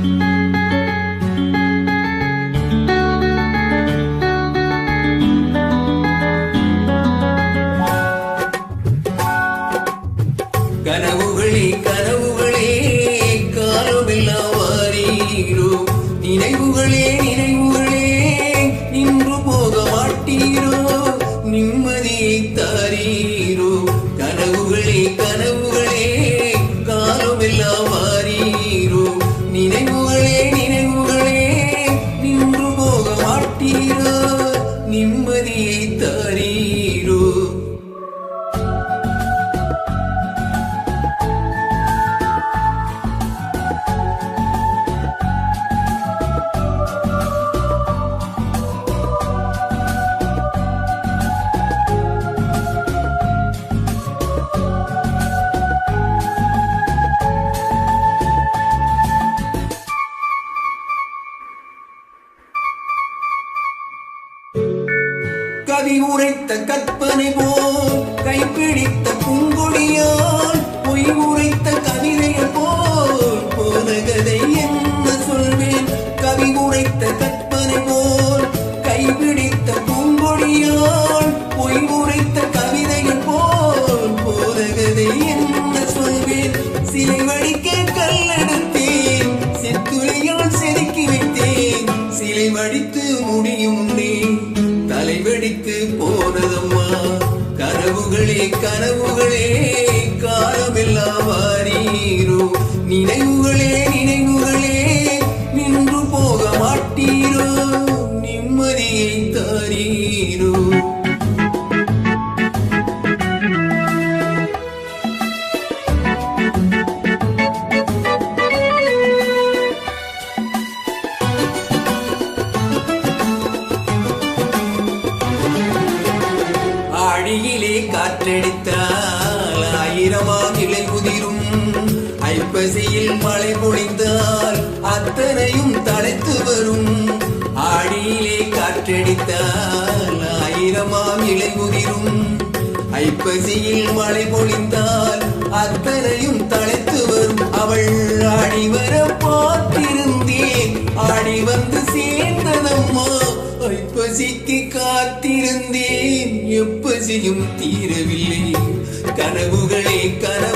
கனவுகளே கனவுகளே காலமெல்லாம் வாரீரோ, நினைவுகளே நினைவுகளே நின்று போக மாட்டீரோ, நிம்மதியை தாரீரோ. கனவுகளே கனவுகளே காலமெல்லாம் வாரீரோ, நினைவுகளே நினைவுகளே நின்று போக மாட்டீரோ, நிம்மதியை தாரீரோ. கவி உரைத்த கற்பனை போல் கைப்பிடித்த பூங்கொடியால் பொய் உரைத்த கவிதையை போல் போன கதை என்ன சொல்வேன். கவி உரைத்த கற்பனை போல் கைப்பிடித்த பூங்கொடியால் பொய் உரைத்த கவிதையை போல் போன கதை என்ன சொல்வேன். சிலை வடிக்க கல்லெடுத்தேன், சித்துளையால் செதுக்கி வைத்தேன், சிலை வடித்து முடியும் தலை வெடித்து போனதம்மா. கனவுகளே கனவுகளே காலமெல்லாம் வாரீரோ, நினைவுகளே நினைவுகளே நின்று போக மாட்டீரோ, நிம்மதியை தாரீரோ. ஆழியிலே காற்றடித்தால் ஆயிரமாம் இலை உதிரும், ஐப்பசியில் மழை பொழிந்தால் அத்தனையும் தழைத்து வரும். ஆழியிலே காற்றடித்தால் ஆயிரமாம் இலை உதிரும், ஐப்பசியில் மழை பொழிந்தால் அத்தனையும் தழைத்து வரும். அவள் ஆடி வர பார்த்திருந்தேன், ஆடி வந்து சேர்ந்ததம்மா. ஐப்பசிக்கு காத்திருந்தேன், எப்பசியும் தீரவில்லை. கனவுகளே கனவு